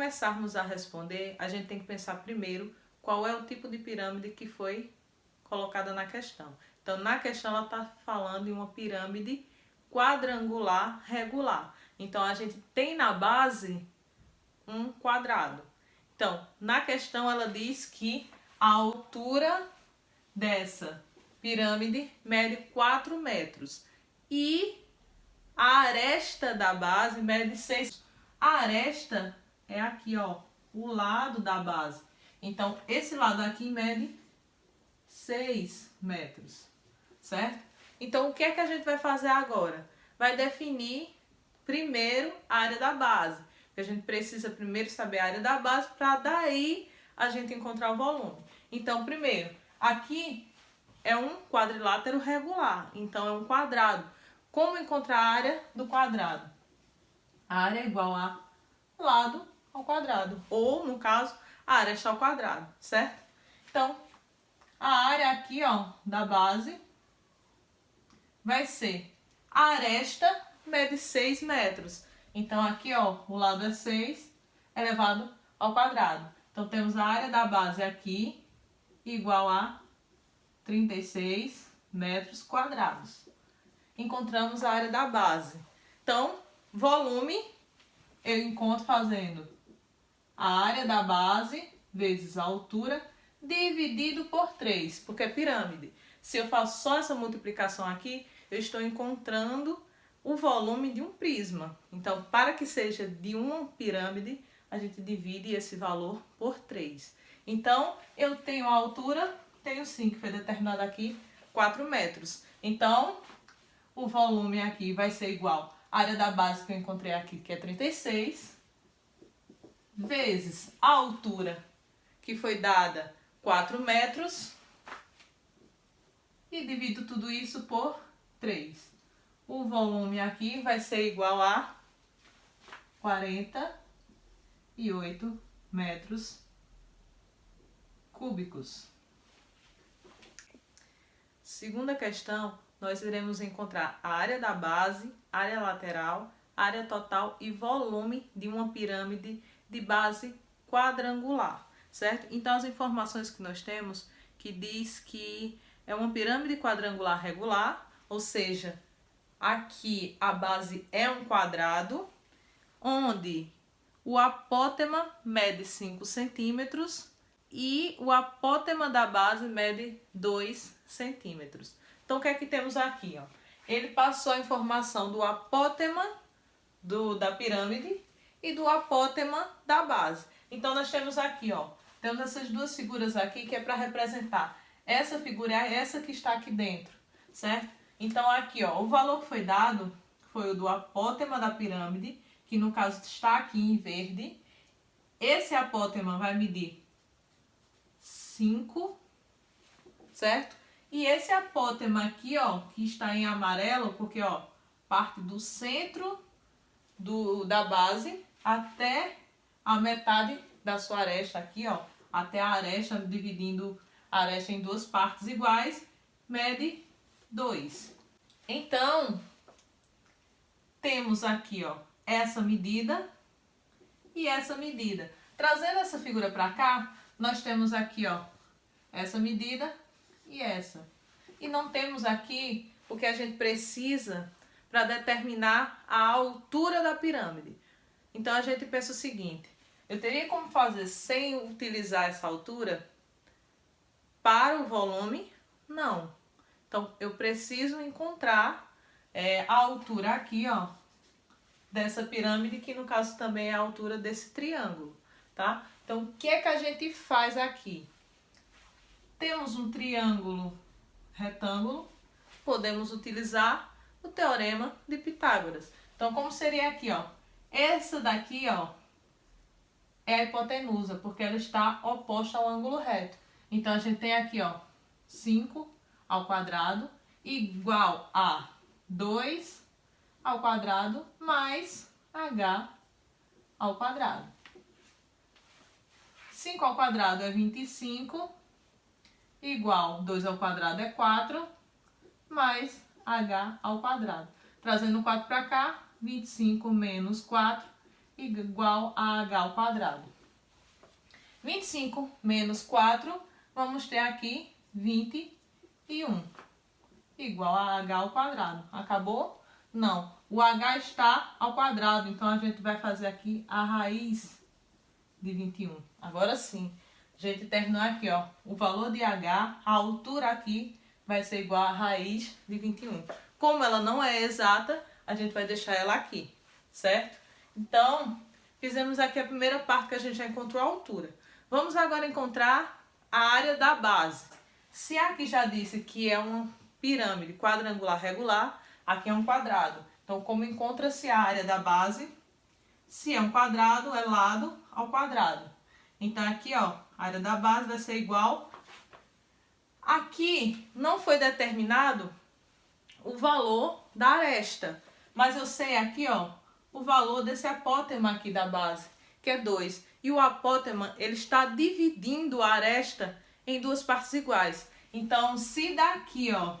começarmos a responder, a gente tem que pensar primeiro qual é o tipo de pirâmide que foi colocada na questão. Então, na questão ela está falando de uma pirâmide quadrangular regular. Então, a gente tem na base um quadrado. Então, na questão ela diz que a altura dessa pirâmide mede 4 metros e a aresta da base mede 6. A aresta é aqui, ó, o lado da base. Então, esse lado aqui mede 6 metros, certo? Então, o que é que a gente vai fazer agora? Vai definir primeiro a área da base. A gente precisa primeiro saber a área da base para daí a gente encontrar o volume. Então, primeiro, aqui é um quadrilátero regular, então é um quadrado. Como encontrar a área do quadrado? A área é igual a lado ao quadrado, ou, no caso, a aresta ao quadrado, certo? Então, a área aqui, ó, da base vai ser a aresta mede 6 metros. Então, aqui, ó, o lado é 6 elevado ao quadrado. Então, temos a área da base aqui igual a 36 metros quadrados. Encontramos a área da base. Então, volume eu encontro fazendo a área da base vezes a altura dividido por 3, porque é pirâmide. Se eu faço só essa multiplicação aqui, eu estou encontrando o volume de um prisma. Então, para que seja de uma pirâmide, a gente divide esse valor por 3. Então, eu tenho a altura, tenho sim, que foi determinada aqui, 4 metros. Então, o volume aqui vai ser igual à área da base que eu encontrei aqui, que é 36, vezes a altura, que foi dada 4 metros, e divido tudo isso por 3. O volume aqui vai ser igual a 48 metros cúbicos. Segunda questão, nós iremos encontrar a área da base, área lateral, área total e volume de uma pirâmide de base quadrangular, certo? Então, as informações que nós temos, que diz que é uma pirâmide quadrangular regular, ou seja, aqui a base é um quadrado, onde o apótema mede 5 centímetros e o apótema da base mede 2 centímetros. Então, o que é que temos aqui? Ó? Ele passou a informação do apótema da pirâmide e do apótema da base. Então, nós temos aqui, ó, temos essas duas figuras aqui que é para representar. Essa figura é essa que está aqui dentro, certo? Então, aqui, ó, o valor que foi dado foi o do apótema da pirâmide, que no caso está aqui em verde. Esse apótema vai medir 5, certo? E esse apótema aqui, ó, que está em amarelo, porque, ó, parte do centro da base até a metade da sua aresta aqui, ó, até a aresta, dividindo a aresta em duas partes iguais, mede 2. Então, temos aqui, ó, essa medida e essa medida. Trazendo essa figura para cá, nós temos aqui, ó, essa medida e essa. E não temos aqui o que a gente precisa para determinar a altura da pirâmide. Então, a gente pensa o seguinte, eu teria como fazer sem utilizar essa altura para o volume? Não. Então, eu preciso encontrar a altura aqui, ó, dessa pirâmide, que no caso também é a altura desse triângulo, tá? Então, o que é que a gente faz aqui? Temos um triângulo retângulo, podemos utilizar o teorema de Pitágoras. Então, como seria aqui, ó? Essa daqui, ó, é a hipotenusa, porque ela está oposta ao ângulo reto. Então, a gente tem aqui, ó, 5 ao quadrado igual a 2 ao quadrado mais h ao quadrado. 5 ao quadrado é 25, igual 2 ao quadrado é 4, mais h ao quadrado. Trazendo 4 para cá, 25 menos 4, igual a h ao quadrado. 25 menos 4, vamos ter aqui 21, igual a h ao quadrado. Acabou? Não. O h está ao quadrado, então a gente vai fazer aqui a raiz de 21. Agora sim, a gente terminou aqui, ó. O valor de h, a altura aqui, vai ser igual a raiz de 21. Como ela não é exata, a gente vai deixar ela aqui, certo? Então, fizemos aqui a primeira parte que a gente já encontrou a altura. Vamos agora encontrar a área da base. Se aqui já disse que é uma pirâmide quadrangular regular, aqui é um quadrado. Então, como encontra-se a área da base? Se é um quadrado, é lado ao quadrado. Então, aqui, ó, a área da base vai ser igual. Aqui não foi determinado o valor da aresta, mas eu sei aqui, ó, o valor desse apótema aqui da base, que é 2. E o apótema, ele está dividindo a aresta em duas partes iguais. Então, se daqui, ó,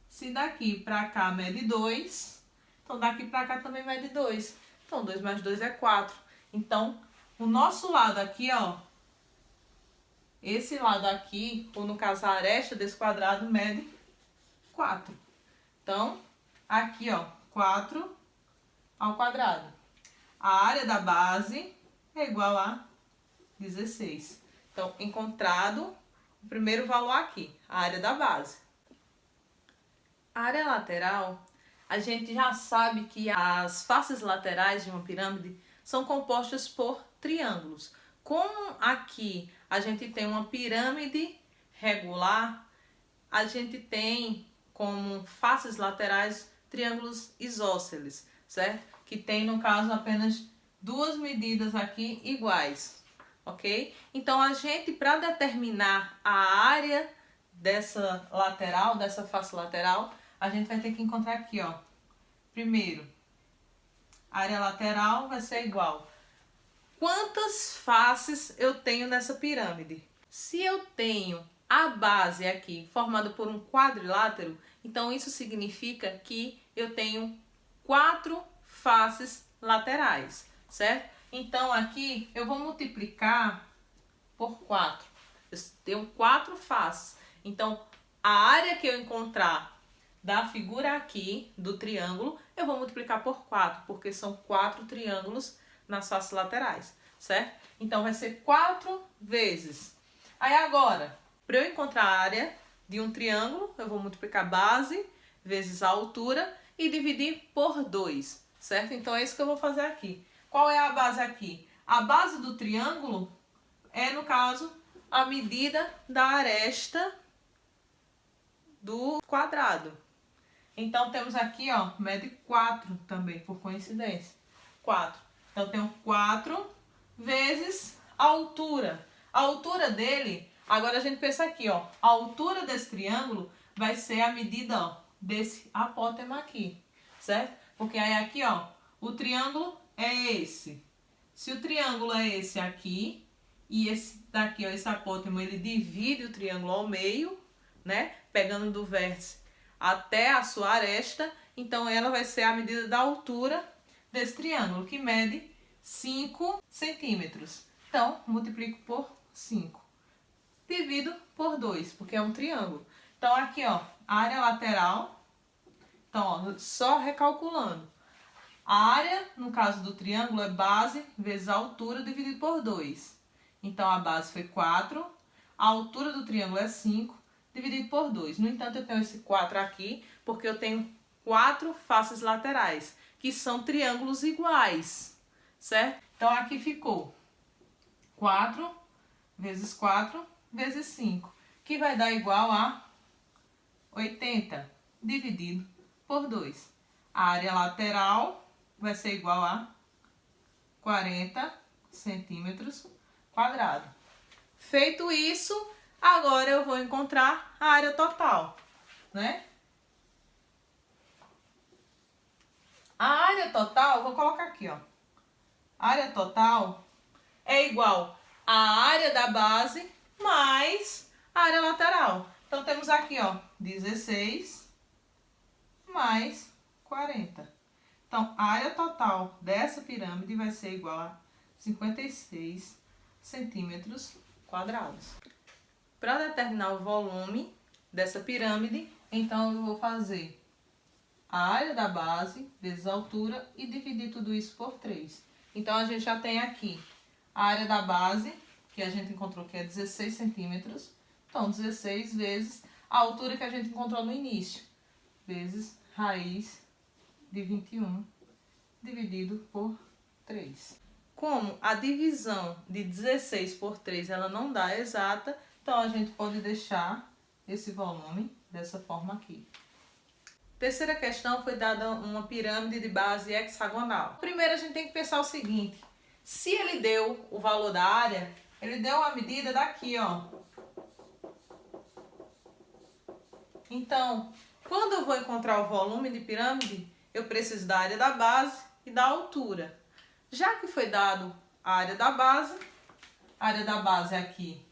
se daqui para cá mede 2, então daqui para cá também mede 2. Então, 2 mais 2 é 4. Então, o nosso lado aqui, ó, esse lado aqui, ou no caso a aresta desse quadrado, mede 4. Então, aqui, ó, 4 ao quadrado. A área da base é igual a 16. Então, encontrado o primeiro valor aqui, a área da base. A área lateral, a gente já sabe que as faces laterais de uma pirâmide são compostas por triângulos. Como aqui a gente tem uma pirâmide regular, a gente tem como faces laterais triângulos isósceles, certo? Que tem, no caso, apenas duas medidas aqui iguais, ok? Então, a gente, para determinar a área dessa lateral, dessa face lateral, a gente vai ter que encontrar aqui, ó. Primeiro, a área lateral vai ser igual. Quantas faces eu tenho nessa pirâmide? Se eu tenho a base aqui formada por um quadrilátero, então isso significa que eu tenho 4 faces laterais, certo? Então aqui eu vou multiplicar por 4. Eu tenho 4 faces. Então a área que eu encontrar da figura aqui, do triângulo, eu vou multiplicar por 4, porque são 4 triângulos nas faces laterais, certo? Então vai ser 4 vezes. Aí agora, para eu encontrar a área de um triângulo, eu vou multiplicar base vezes a altura e dividir por 2, certo? Então é isso que eu vou fazer aqui. Qual é a base aqui? A base do triângulo é, no caso, a medida da aresta do quadrado. Então temos aqui, ó, mede 4 também, por coincidência. 4. Então tenho 4 vezes a altura. A altura dele, agora a gente pensa aqui, ó, a altura desse triângulo vai ser a medida, ó, desse apótema aqui, certo? Porque aí aqui, ó, o triângulo é esse. Se o triângulo é esse aqui, e esse daqui, ó, esse apótema, ele divide o triângulo ao meio, né? Pegando do vértice até a sua aresta, então ela vai ser a medida da altura desse triângulo, que mede 5 centímetros. Então, multiplico por 5. Divido por 2, porque é um triângulo. Então, aqui, ó, a área lateral. Então, ó, só recalculando. A área, no caso do triângulo, é base vezes a altura dividido por 2. Então, a base foi 4. A altura do triângulo é 5, dividido por 2. No entanto, eu tenho esse 4 aqui, porque eu tenho 4 faces laterais, que são triângulos iguais, certo? Então, aqui ficou 4 vezes 4 vezes 5, que vai dar igual a 80, dividido por 2. A área lateral vai ser igual a 40 centímetros quadrados. Feito isso, agora eu vou encontrar a área total, né? A área total, eu vou colocar aqui, ó. A área total é igual à área da base mais a área lateral. Então, temos aqui, ó, 16 mais 40. Então, a área total dessa pirâmide vai ser igual a 56 centímetros quadrados. Para determinar o volume dessa pirâmide, então eu vou fazer a área da base vezes a altura e dividir tudo isso por 3. Então, a gente já tem aqui a área da base, que a gente encontrou que é 16 centímetros. Então, 16 vezes a altura que a gente encontrou no início, vezes raiz de 21 dividido por 3. Como a divisão de 16 por 3 ela não dá exata, então a gente pode deixar esse volume dessa forma aqui. Terceira questão foi dada uma pirâmide de base hexagonal. Primeiro a gente tem que pensar o seguinte: se ele deu o valor da área, ele deu a medida daqui, ó. Então, quando eu vou encontrar o volume de pirâmide, eu preciso da área da base e da altura. Já que foi dado a área da base aqui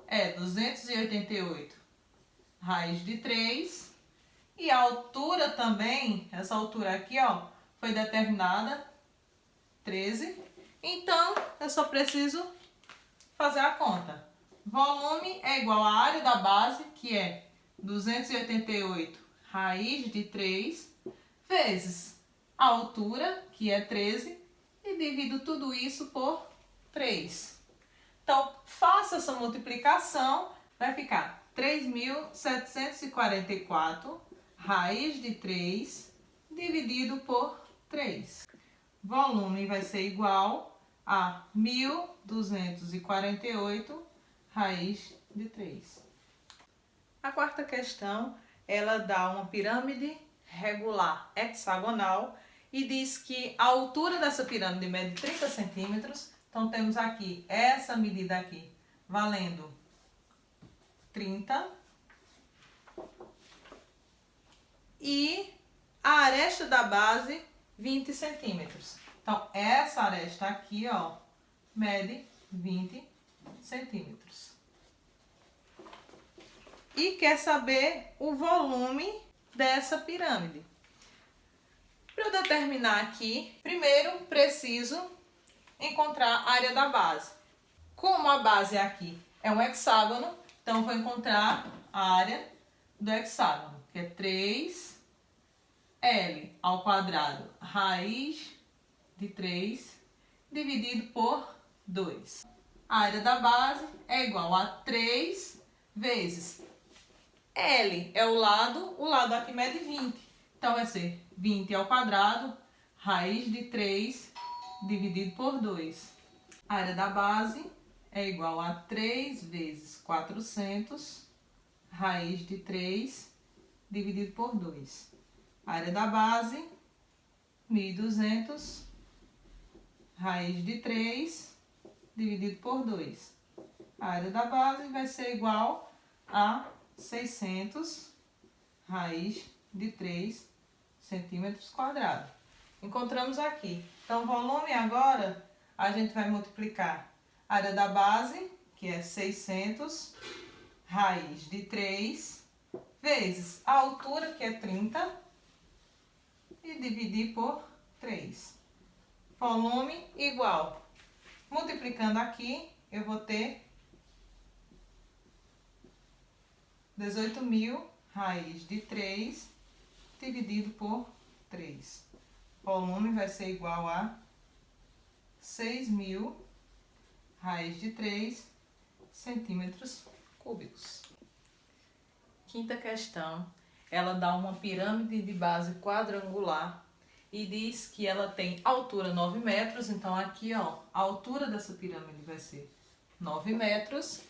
é 288 raiz de 3. E a altura também, essa altura aqui, ó, foi determinada 13. Então, eu só preciso fazer a conta. Volume é igual à área da base, que é 288 raiz de 3, vezes a altura, que é 13, e divido tudo isso por 3. Então, faça essa multiplicação, vai ficar 3.744 raiz de 3 dividido por 3. Volume vai ser igual a 1.248 raiz de 3. A quarta questão, ela dá uma pirâmide regular hexagonal e diz que a altura dessa pirâmide mede 30 centímetros. Então, temos aqui essa medida aqui valendo 30. E a aresta da base, 20 centímetros. Então, essa aresta aqui, ó, mede 20 centímetros. E quer saber o volume dessa pirâmide. Para eu determinar aqui, primeiro preciso encontrar a área da base. Como a base aqui é um hexágono, então vou encontrar a área do hexágono, que é 3L ao quadrado raiz de 3 dividido por 2. A área da base é igual a 3 vezes L é o lado aqui mede 20. Então, vai ser 20 ao quadrado, raiz de 3 dividido por 2. A área da base é igual a 3 vezes 400, raiz de 3 dividido por 2. A área da base, 1.200, raiz de 3 dividido por 2. A área da base vai ser igual a 600 raiz de 3 centímetros quadrados. Encontramos aqui. Então, volume agora, a gente vai multiplicar a área da base, que é 600 raiz de 3, vezes a altura, que é 30, e dividir por 3. Volume igual. Multiplicando aqui, eu vou ter 18.000 raiz de 3 dividido por 3. Volume vai ser igual a 6.000 raiz de 3 centímetros cúbicos. Quinta questão, ela dá uma pirâmide de base quadrangular e diz que ela tem altura 9 metros. Então, aqui, ó, a altura dessa pirâmide vai ser 9 metros.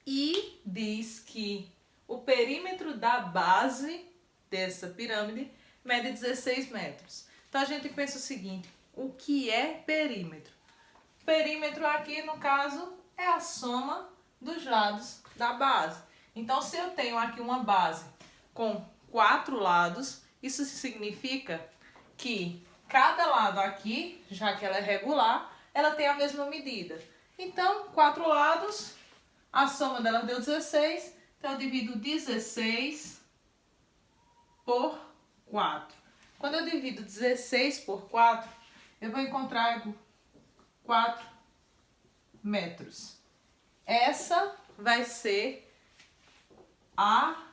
E diz que o perímetro da base dessa pirâmide mede 16 metros. Então, a gente pensa o seguinte: o que é perímetro? Perímetro aqui, no caso, é a soma dos lados da base. Então, se eu tenho aqui uma base com 4 lados, isso significa que cada lado aqui, já que ela é regular, ela tem a mesma medida. Então, 4 lados, a soma dela deu 16, então eu divido 16 por 4. Quando eu divido 16 por 4, eu vou encontrar 4 metros. Essa vai ser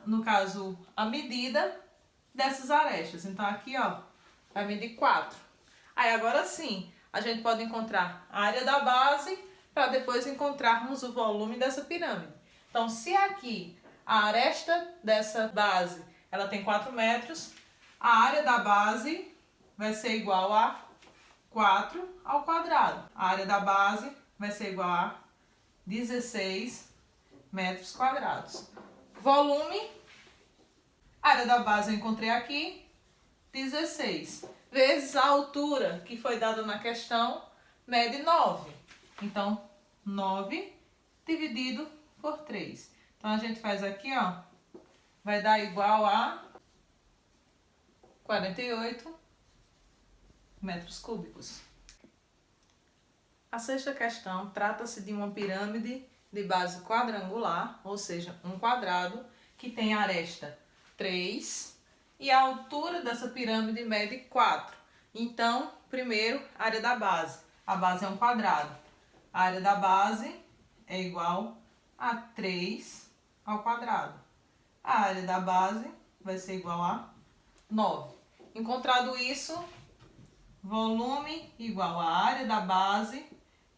no caso, a medida dessas arestas. Então, aqui, ó, vai medir 4. Aí, agora sim, a gente pode encontrar a área da base para depois encontrarmos o volume dessa pirâmide. Então, se aqui a aresta dessa base, ela tem 4 metros, a área da base vai ser igual a 4 ao quadrado. A área da base vai ser igual a 16 metros quadrados. Volume, área da base eu encontrei aqui, 16, vezes a altura que foi dada na questão, mede 9. Então, 9 dividido por 3. Então, a gente faz aqui, ó, vai dar igual a 48 metros cúbicos. A sexta questão trata-se de uma pirâmide de base quadrangular, ou seja, um quadrado, que tem aresta 3 e a altura dessa pirâmide mede 4. Então, primeiro, área da base. A base é um quadrado. A área da base é igual a 3 ao quadrado. A área da base vai ser igual a 9. Encontrado isso, volume igual a área da base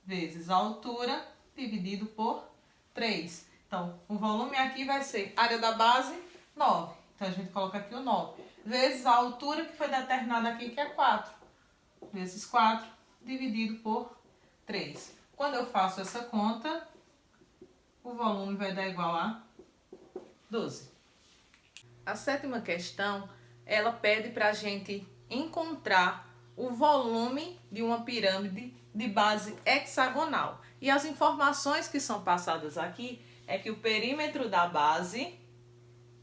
vezes a altura dividido por 3. Então, o volume aqui vai ser área da base, 9. Então, a gente coloca aqui o 9. Vezes a altura que foi determinada aqui, que é 4. Vezes 4 dividido por 3. Quando eu faço essa conta, o volume vai dar igual a 12. A sétima questão, ela pede para a gente encontrar o volume de uma pirâmide de base hexagonal. E as informações que são passadas aqui é que o perímetro da base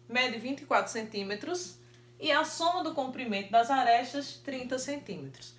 mede 24 centímetros e a soma do comprimento das arestas 30 centímetros.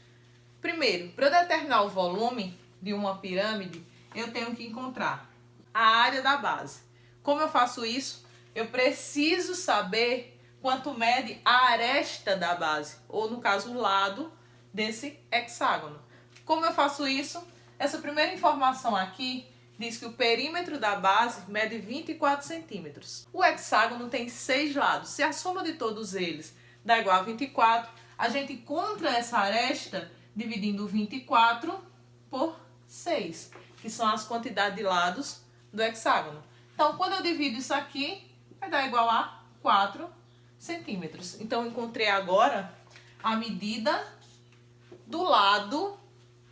Primeiro, para eu determinar o volume de uma pirâmide, eu tenho que encontrar a área da base. Como eu faço isso? Eu preciso saber quanto mede a aresta da base, ou no caso o lado desse hexágono. Como eu faço isso? Essa primeira informação aqui diz que o perímetro da base mede 24 centímetros. O hexágono tem 6 lados. Se a soma de todos eles dá igual a 24, a gente encontra essa aresta dividindo 24 por 6, que são as quantidades de lados do hexágono. Então, quando eu divido isso aqui, vai dar igual a 4 centímetros. Então, eu encontrei agora a medida do lado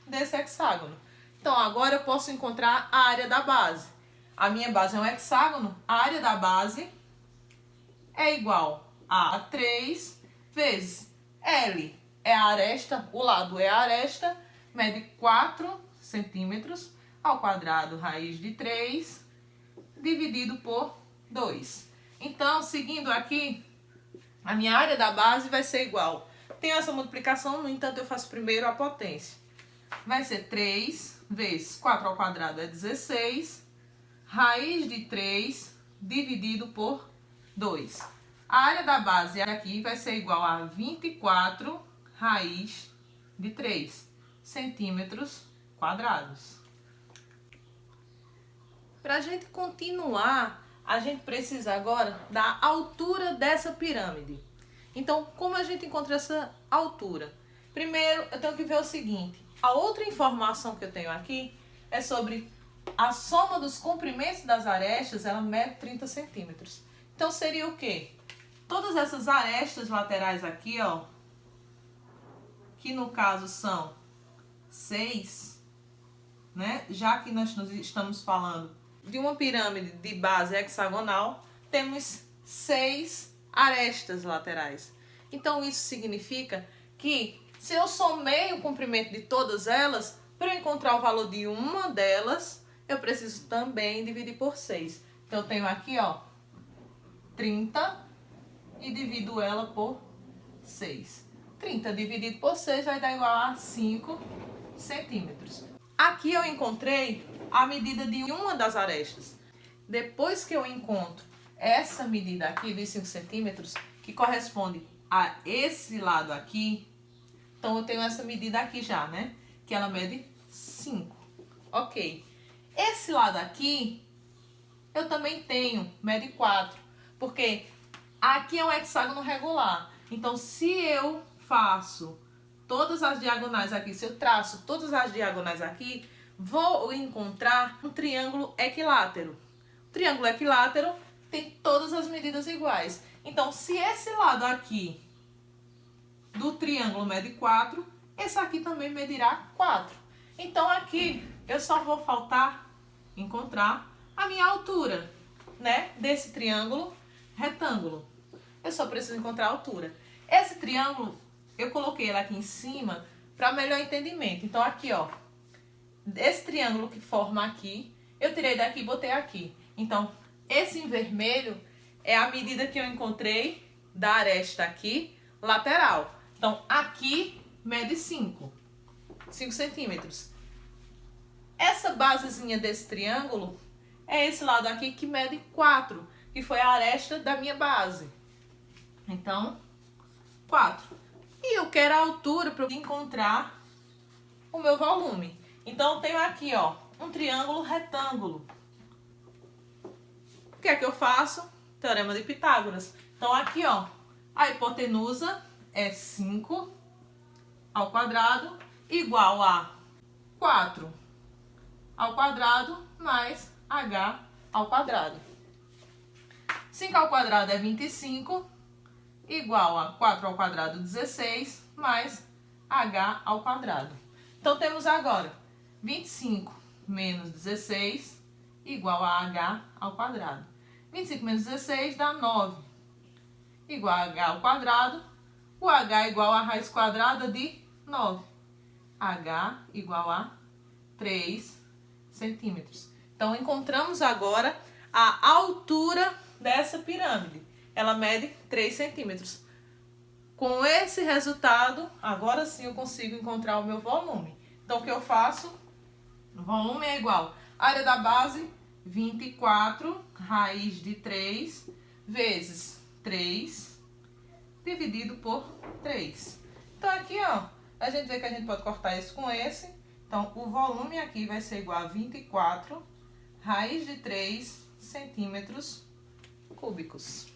desse hexágono. Então, agora eu posso encontrar a área da base. A minha base é um hexágono, a área da base é igual a 3 vezes L. É a aresta, o lado é a aresta, mede 4 centímetros ao quadrado raiz de 3, dividido por 2. Então, seguindo aqui, a minha área da base vai ser igual. Tem essa multiplicação, no entanto, eu faço primeiro a potência. Vai ser 3 vezes 4 ao quadrado é 16, raiz de 3 dividido por 2. A área da base aqui vai ser igual a 24 raiz de 3 centímetros quadrados. Para a gente continuar, a gente precisa agora da altura dessa pirâmide. Então, como a gente encontra essa altura? Primeiro, eu tenho que ver o seguinte. A outra informação que eu tenho aqui é sobre a soma dos comprimentos das arestas, ela mede 30 centímetros. Então, seria o quê? Todas essas arestas laterais aqui, ó, que no caso são 6, né? Já que nós estamos falando de uma pirâmide de base hexagonal, temos 6 arestas laterais. Então, isso significa que se eu somei o comprimento de todas elas, para eu encontrar o valor de uma delas, eu preciso também dividir por 6. Então, eu tenho aqui, ó, 30 e divido ela por 6. 30 dividido por 6 vai dar igual a 5 centímetros. Aqui eu encontrei a medida de uma das arestas. Depois que eu encontro essa medida aqui de 5 centímetros, que corresponde a esse lado aqui, então eu tenho essa medida aqui já, né? Que ela mede 5. Ok. Esse lado aqui, eu também tenho, mede 4. Porque aqui é um hexágono regular. Então, se eu faço todas as diagonais aqui, se eu traço todas as diagonais aqui, vou encontrar um triângulo equilátero. O triângulo equilátero tem todas as medidas iguais. Então, se esse lado aqui do triângulo mede 4, esse aqui também medirá 4. Então, aqui eu só vou faltar encontrar a minha altura, né, desse triângulo retângulo. Eu só preciso encontrar a altura. Esse triângulo, eu coloquei ele aqui em cima para melhor entendimento. Então, aqui, ó, esse triângulo que forma aqui, eu tirei daqui e botei aqui. Então, esse em vermelho é a medida que eu encontrei da aresta aqui, lateral. Então, aqui mede 5 centímetros. Essa basezinha desse triângulo é esse lado aqui que mede 4, que foi a aresta da minha base. Então, 4. E eu quero a altura para encontrar o meu volume. Então, eu tenho aqui, ó, um triângulo retângulo. O que é que eu faço? Teorema de Pitágoras. Então, aqui, ó, a hipotenusa é 5 ao quadrado igual a 4 ao quadrado mais h ao quadrado. 5 ao quadrado é 25, igual a 4 ao quadrado, 16, mais h ao quadrado. Então, temos agora 25 menos 16, igual a h ao quadrado. 25 menos 16 dá 9, igual a h ao quadrado. O h é igual a raiz quadrada de 9. h igual a 3 centímetros. Então, encontramos agora a altura dessa pirâmide. Ela mede 3 centímetros. Com esse resultado, agora sim eu consigo encontrar o meu volume. Então, o que eu faço? O volume é igual à área da base, 24 raiz de 3 vezes 3 dividido por 3. Então, aqui, ó, a gente vê que a gente pode cortar isso com esse. Então, o volume aqui vai ser igual a 24 raiz de 3 centímetros cúbicos.